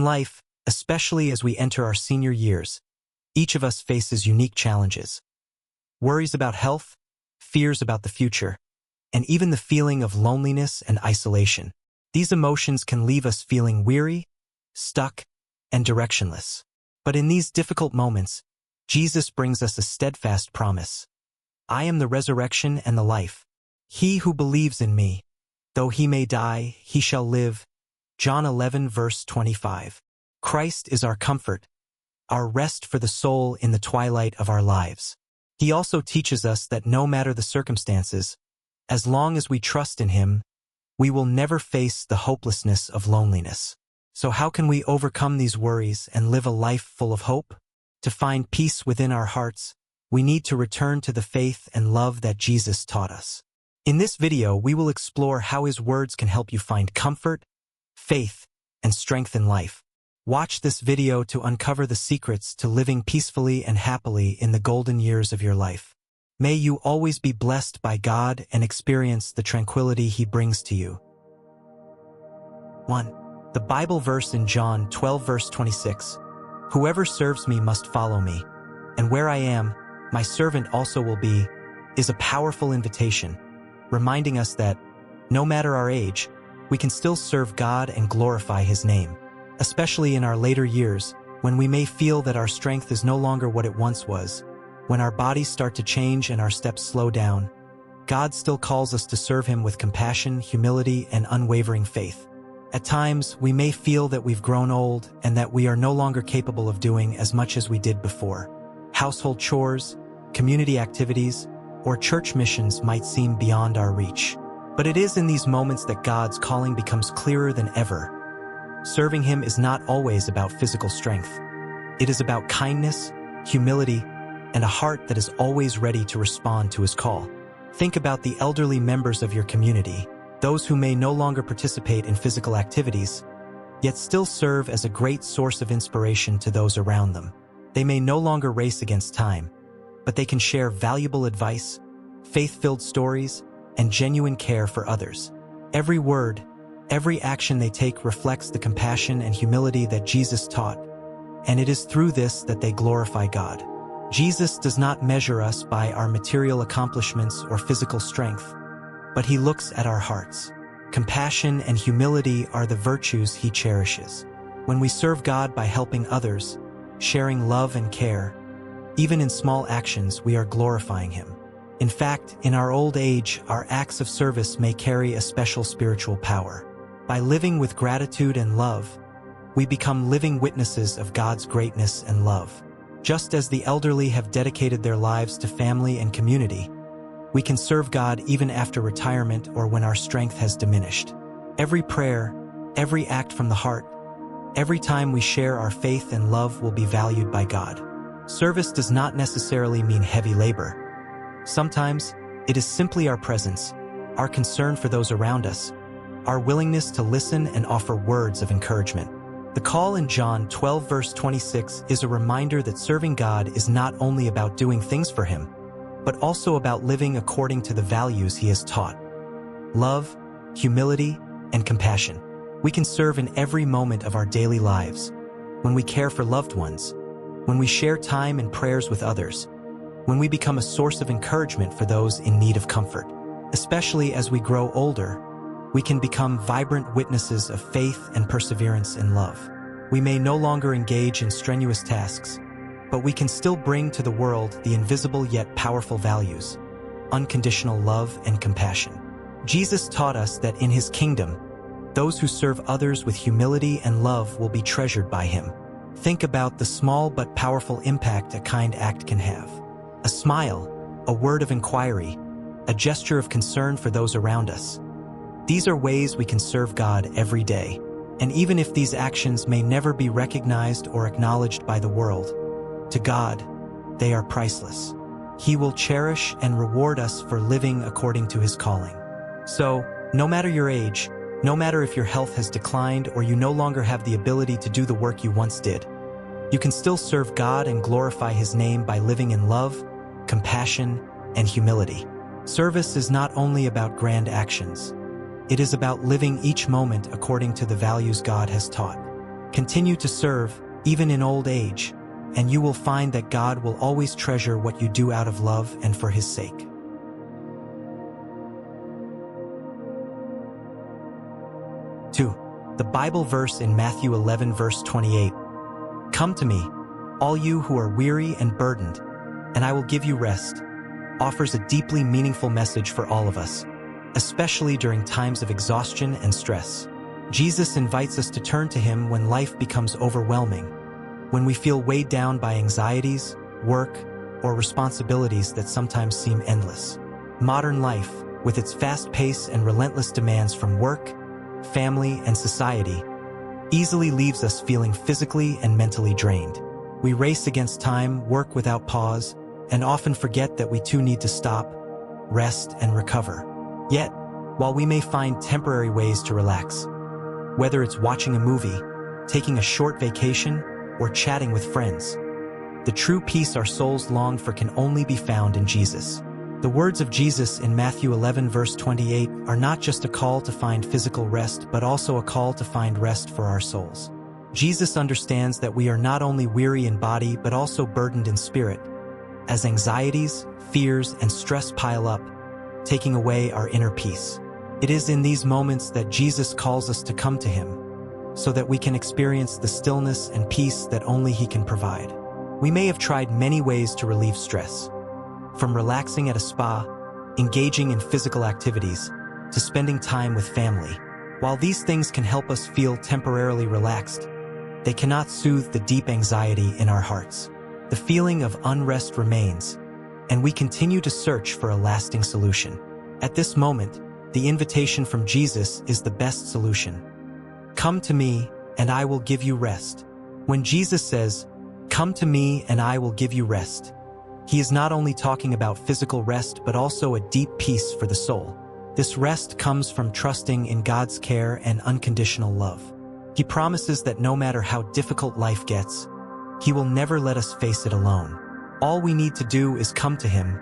In life, especially as we enter our senior years, each of us faces unique challenges. Worries about health, fears about the future, and even the feeling of loneliness and isolation. These emotions can leave us feeling weary, stuck, and directionless. But in these difficult moments, Jesus brings us a steadfast promise. I am the resurrection and the life. He who believes in me, though he may die, he shall live. John 11 verse 25. Christ is our comfort, our rest for the soul in the twilight of our lives. He also teaches us that no matter the circumstances, as long as we trust in him, we will never face the hopelessness of loneliness. So how can we overcome these worries and live a life full of hope? To find peace within our hearts, we need to return to the faith and love that Jesus taught us. In this video, we will explore how his words can help you find comfort, faith, and strength in life. Watch this video to uncover the secrets to living peacefully and happily in the golden years of your life. May you always be blessed by God and experience the tranquility he brings to you. 1. The Bible verse in John 12 verse 26. Whoever serves me must follow me, and where I am, my servant also will be, is a powerful invitation, reminding us that, no matter our age, we can still serve God and glorify his name. Especially in our later years, when we may feel that our strength is no longer what it once was, when our bodies start to change and our steps slow down, God still calls us to serve him with compassion, humility, and unwavering faith. At times, we may feel that we've grown old and that we are no longer capable of doing as much as we did before. Household chores, community activities, or church missions might seem beyond our reach. But it is in these moments that God's calling becomes clearer than ever. Serving him is not always about physical strength. It is about kindness, humility, and a heart that is always ready to respond to his call. Think about the elderly members of your community, those who may no longer participate in physical activities, yet still serve as a great source of inspiration to those around them. They may no longer race against time, but they can share valuable advice, faith-filled stories, and genuine care for others. Every word, every action they take reflects the compassion and humility that Jesus taught, and it is through this that they glorify God. Jesus does not measure us by our material accomplishments or physical strength, but he looks at our hearts. Compassion and humility are the virtues he cherishes. When we serve God by helping others, sharing love and care, even in small actions, we are glorifying him. In fact, in our old age, our acts of service may carry a special spiritual power. By living with gratitude and love, we become living witnesses of God's greatness and love. Just as the elderly have dedicated their lives to family and community, we can serve God even after retirement or when our strength has diminished. Every prayer, every act from the heart, every time we share our faith and love will be valued by God. Service does not necessarily mean heavy labor. Sometimes, it is simply our presence, our concern for those around us, our willingness to listen and offer words of encouragement. The call in John 12 verse 26 is a reminder that serving God is not only about doing things for him, but also about living according to the values he has taught. Love, humility, and compassion. We can serve in every moment of our daily lives, when we care for loved ones, when we share time and prayers with others, when we become a source of encouragement for those in need of comfort. Especially as we grow older, we can become vibrant witnesses of faith and perseverance in love. We may no longer engage in strenuous tasks, but we can still bring to the world the invisible yet powerful values, unconditional love and compassion. Jesus taught us that in his kingdom, those who serve others with humility and love will be treasured by him. Think about the small but powerful impact a kind act can have. A smile, a word of inquiry, a gesture of concern for those around us. These are ways we can serve God every day. And even if these actions may never be recognized or acknowledged by the world, to God, they are priceless. He will cherish and reward us for living according to his calling. So, no matter your age, no matter if your health has declined or you no longer have the ability to do the work you once did, you can still serve God and glorify his name by living in love, compassion, and humility. Service is not only about grand actions. It is about living each moment according to the values God has taught. Continue to serve, even in old age, and you will find that God will always treasure what you do out of love and for His sake. Two, the Bible verse in Matthew 11 verse 28. Come to me, all you who are weary and burdened, and I will give you rest, offers a deeply meaningful message for all of us, especially during times of exhaustion and stress. Jesus invites us to turn to Him when life becomes overwhelming, when we feel weighed down by anxieties, work, or responsibilities that sometimes seem endless. Modern life, with its fast pace and relentless demands from work, family, and society, easily leaves us feeling physically and mentally drained. We race against time, work without pause, and often forget that we too need to stop, rest, and recover. Yet, while we may find temporary ways to relax, whether it's watching a movie, taking a short vacation, or chatting with friends, the true peace our souls long for can only be found in Jesus. The words of Jesus in Matthew 11 verse 28 are not just a call to find physical rest, but also a call to find rest for our souls. Jesus understands that we are not only weary in body, but also burdened in spirit, as anxieties, fears, and stress pile up, taking away our inner peace. It is in these moments that Jesus calls us to come to Him, so that we can experience the stillness and peace that only He can provide. We may have tried many ways to relieve stress, from relaxing at a spa, engaging in physical activities, to spending time with family. While these things can help us feel temporarily relaxed, they cannot soothe the deep anxiety in our hearts. The feeling of unrest remains, and we continue to search for a lasting solution. At this moment, the invitation from Jesus is the best solution. Come to me, and I will give you rest. When Jesus says, "Come to me, and I will give you rest," He is not only talking about physical rest, but also a deep peace for the soul. This rest comes from trusting in God's care and unconditional love. He promises that no matter how difficult life gets, He will never let us face it alone. All we need to do is come to Him,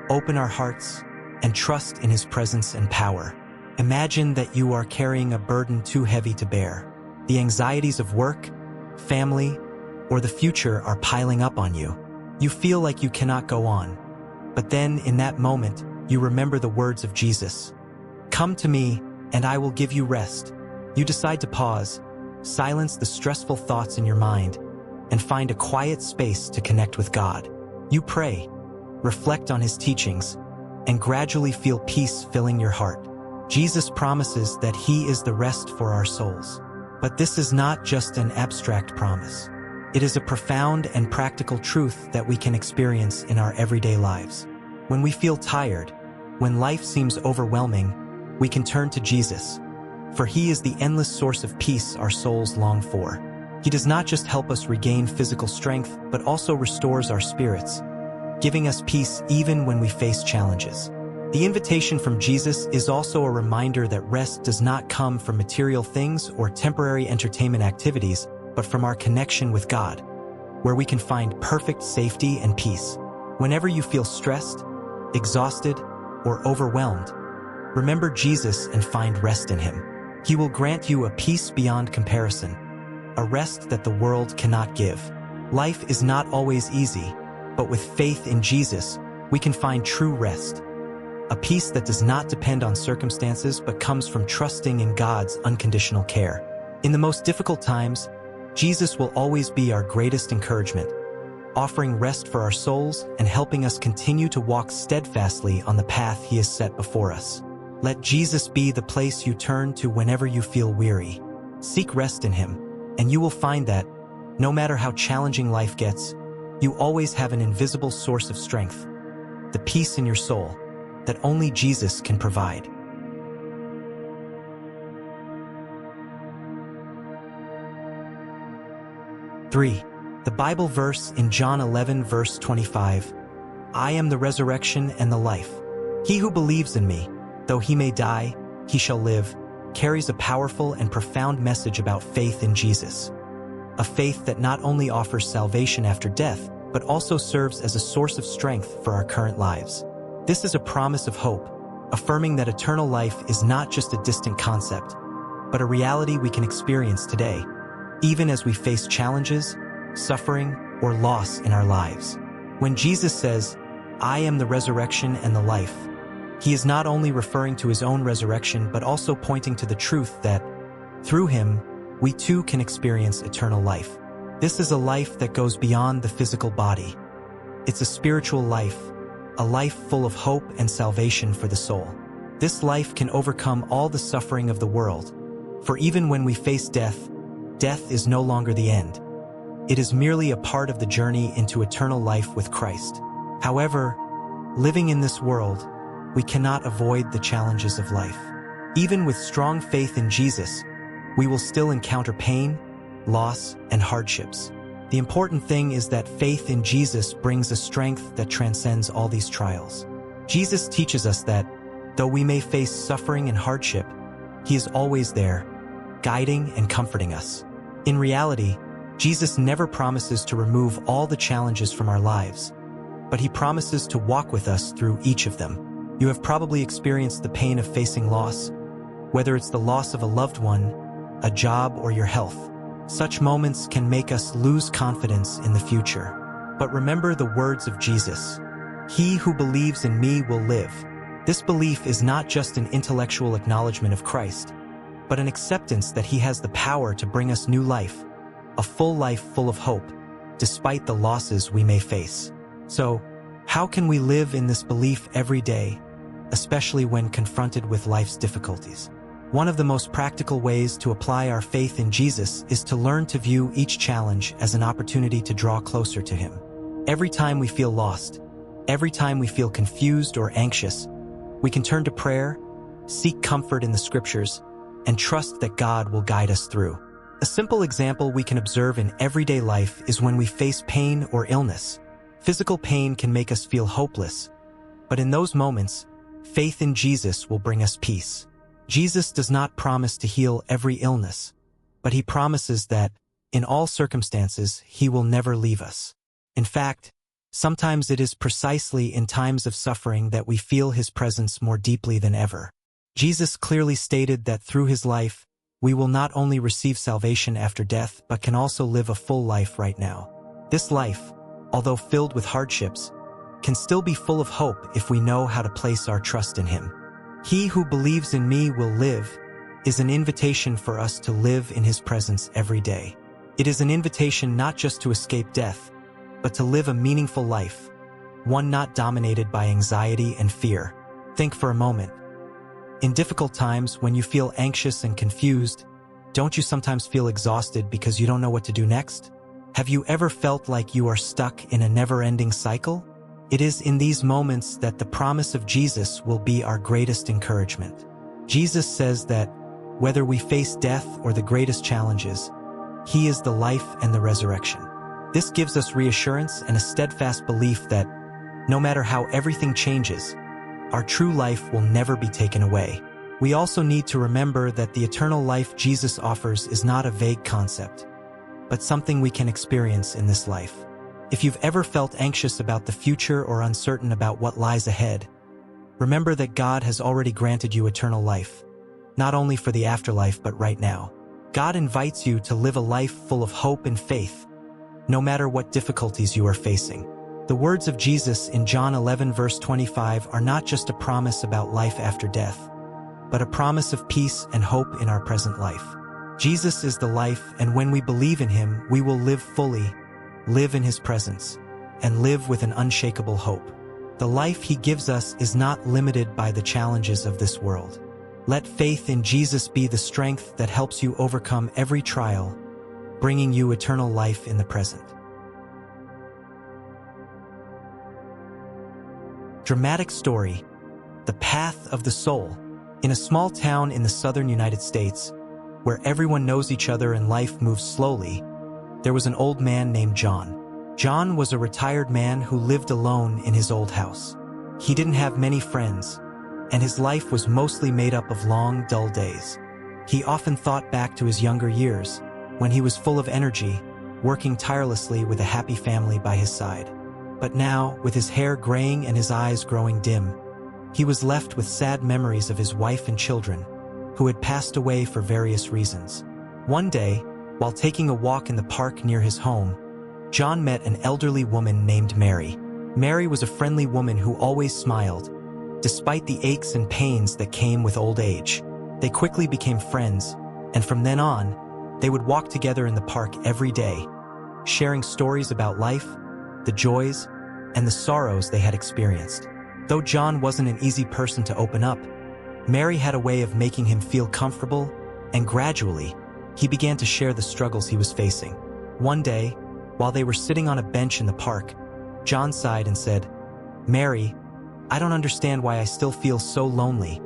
open our hearts, and trust in His presence and power. Imagine that you are carrying a burden too heavy to bear. The anxieties of work, family, or the future are piling up on you. You feel like you cannot go on. But then, in that moment, you remember the words of Jesus. Come to me, and I will give you rest. You decide to pause, silence the stressful thoughts in your mind, and find a quiet space to connect with God. You pray, reflect on His teachings, and gradually feel peace filling your heart. Jesus promises that He is the rest for our souls. But this is not just an abstract promise. It is a profound and practical truth that we can experience in our everyday lives. When we feel tired, when life seems overwhelming, we can turn to Jesus, for He is the endless source of peace our souls long for. He does not just help us regain physical strength, but also restores our spirits, giving us peace even when we face challenges. The invitation from Jesus is also a reminder that rest does not come from material things or temporary entertainment activities, but from our connection with God, where we can find perfect safety and peace. Whenever you feel stressed, exhausted, or overwhelmed, remember Jesus and find rest in Him. He will grant you a peace beyond comparison, a rest that the world cannot give. Life is not always easy, but with faith in Jesus, we can find true rest, a peace that does not depend on circumstances but comes from trusting in God's unconditional care. In the most difficult times, Jesus will always be our greatest encouragement, offering rest for our souls and helping us continue to walk steadfastly on the path He has set before us. Let Jesus be the place you turn to whenever you feel weary. Seek rest in Him, and you will find that, no matter how challenging life gets, you always have an invisible source of strength, the peace in your soul that only Jesus can provide. Three, the Bible verse in John 11 verse 25. I am the resurrection and the life. He who believes in me, though he may die, he shall live, carries a powerful and profound message about faith in Jesus. A faith that not only offers salvation after death, but also serves as a source of strength for our current lives. This is a promise of hope, affirming that eternal life is not just a distant concept, but a reality we can experience today, even as we face challenges, suffering, or loss in our lives. When Jesus says, "I am the resurrection and the life," he is not only referring to his own resurrection but also pointing to the truth that, through him, we too can experience eternal life. This is a life that goes beyond the physical body. It's a spiritual life, a life full of hope and salvation for the soul. This life can overcome all the suffering of the world, for even when we face death, death is no longer the end. It is merely a part of the journey into eternal life with Christ. However, living in this world, we cannot avoid the challenges of life. Even with strong faith in Jesus, we will still encounter pain, loss, and hardships. The important thing is that faith in Jesus brings a strength that transcends all these trials. Jesus teaches us that, though we may face suffering and hardship, he is always there, guiding and comforting us. In reality, Jesus never promises to remove all the challenges from our lives, but he promises to walk with us through each of them. You have probably experienced the pain of facing loss, whether it's the loss of a loved one, a job, or your health. Such moments can make us lose confidence in the future. But remember the words of Jesus, "He who believes in me will live." This belief is not just an intellectual acknowledgement of Christ, but an acceptance that he has the power to bring us new life, a full life full of hope, despite the losses we may face. So, how can we live in this belief every day, especially when confronted with life's difficulties? One of the most practical ways to apply our faith in Jesus is to learn to view each challenge as an opportunity to draw closer to him. Every time we feel lost, every time we feel confused or anxious, we can turn to prayer, seek comfort in the scriptures, and trust that God will guide us through. A simple example we can observe in everyday life is when we face pain or illness. Physical pain can make us feel hopeless, but in those moments, faith in Jesus will bring us peace. Jesus does not promise to heal every illness, but he promises that, in all circumstances, he will never leave us. In fact, sometimes it is precisely in times of suffering that we feel his presence more deeply than ever. Jesus clearly stated that through his life, we will not only receive salvation after death but can also live a full life right now. This life, although filled with hardships, can still be full of hope if we know how to place our trust in him. "He who believes in me will live" is an invitation for us to live in his presence every day. It is an invitation not just to escape death, but to live a meaningful life, one not dominated by anxiety and fear. Think for a moment. In difficult times, when you feel anxious and confused, don't you sometimes feel exhausted because you don't know what to do next? Have you ever felt like you are stuck in a never-ending cycle? It is in these moments that the promise of Jesus will be our greatest encouragement. Jesus says that, whether we face death or the greatest challenges, he is the life and the resurrection. This gives us reassurance and a steadfast belief that, no matter how everything changes, our true life will never be taken away. We also need to remember that the eternal life Jesus offers is not a vague concept, but something we can experience in this life. If you've ever felt anxious about the future or uncertain about what lies ahead, remember that God has already granted you eternal life, not only for the afterlife but right now. God invites you to live a life full of hope and faith, no matter what difficulties you are facing. The words of Jesus in John 11 verse 25 are not just a promise about life after death, but a promise of peace and hope in our present life. Jesus is the life, and when we believe in him, we will live fully, live in his presence, and live with an unshakable hope. The life he gives us is not limited by the challenges of this world. Let faith in Jesus be the strength that helps you overcome every trial, bringing you eternal life in the present. Dramatic story: The Path of the Soul. In a small town in the southern United States, where everyone knows each other and life moves slowly, there was an old man named John. John was a retired man who lived alone in his old house. He didn't have many friends, and his life was mostly made up of long, dull days. He often thought back to his younger years, when he was full of energy, working tirelessly with a happy family by his side. But now, with his hair graying and his eyes growing dim, he was left with sad memories of his wife and children, who had passed away for various reasons. One day, While taking a walk in the park near his home, John met an elderly woman named Mary. Mary was a friendly woman who always smiled, despite the aches and pains that came with old age. They quickly became friends, and from then on, they would walk together in the park every day, sharing stories about life, the joys, and the sorrows they had experienced. Though John wasn't an easy person to open up, Mary had a way of making him feel comfortable, and gradually, he began to share the struggles he was facing. One day, while they were sitting on a bench in the park, John sighed and said, "Mary, I don't understand why I still feel so lonely,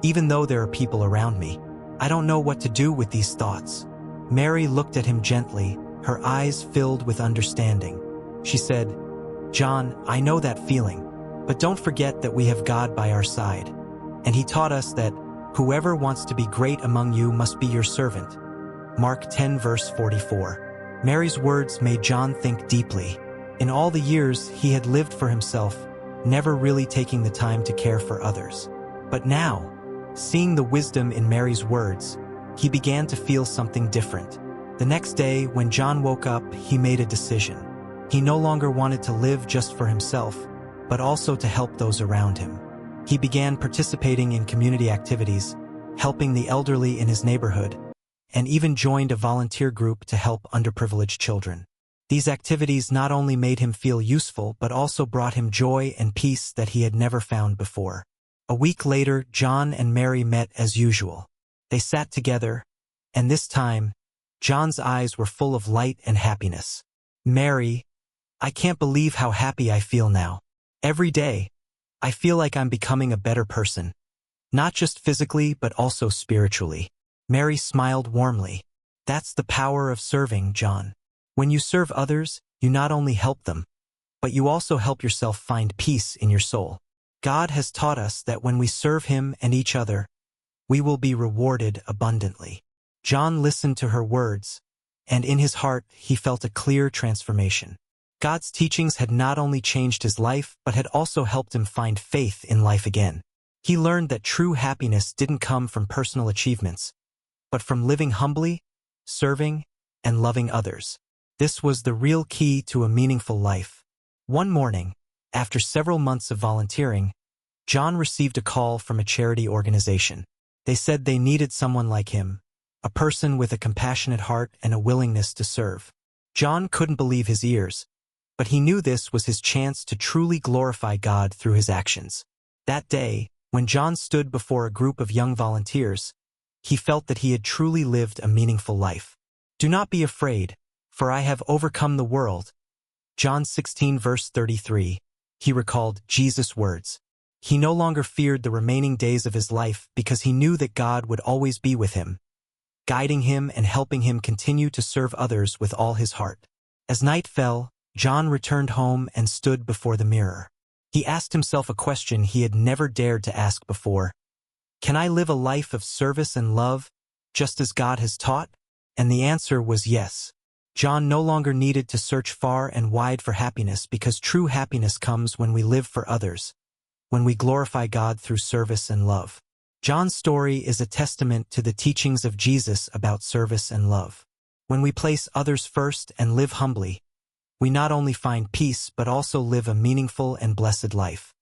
even though there are people around me. I don't know what to do with these thoughts." Mary looked at him gently, her eyes filled with understanding. She said, "John, I know that feeling, but don't forget that we have God by our side. And he taught us that whoever wants to be great among you must be your servant." Mark 10 verse 44. Mary's words made John think deeply. In all the years he had lived for himself, never really taking the time to care for others. But now, seeing the wisdom in Mary's words, he began to feel something different. The next day, when John woke up, he made a decision. He no longer wanted to live just for himself, but also to help those around him. He began participating in community activities, helping the elderly in his neighborhood, and even joined a volunteer group to help underprivileged children. These activities not only made him feel useful, but also brought him joy and peace that he had never found before. A week later, John and Mary met as usual. They sat together, and this time, John's eyes were full of light and happiness. "Mary, I can't believe how happy I feel now. Every day, I feel like I'm becoming a better person. Not just physically, but also spiritually." Mary smiled warmly. "That's the power of serving, John. When you serve others, you not only help them, but you also help yourself find peace in your soul. God has taught us that when we serve Him and each other, we will be rewarded abundantly." John listened to her words, and in his heart he felt a clear transformation. God's teachings had not only changed his life, but had also helped him find faith in life again. He learned that true happiness didn't come from personal achievements, but from living humbly, serving, and loving others. This was the real key to a meaningful life. One morning, after several months of volunteering, John received a call from a charity organization. They said they needed someone like him, a person with a compassionate heart and a willingness to serve. John couldn't believe his ears, but he knew this was his chance to truly glorify God through his actions. That day, when John stood before a group of young volunteers, he felt that he had truly lived a meaningful life. "Do not be afraid, for I have overcome the world." John 16 verse 33. He recalled Jesus' words. He no longer feared the remaining days of his life because he knew that God would always be with him, guiding him and helping him continue to serve others with all his heart. As night fell, John returned home and stood before the mirror. He asked himself a question he had never dared to ask before. Can I live a life of service and love, just as God has taught? And the answer was yes. John no longer needed to search far and wide for happiness because true happiness comes when we live for others, when we glorify God through service and love. John's story is a testament to the teachings of Jesus about service and love. When we place others first and live humbly, we not only find peace but also live a meaningful and blessed life.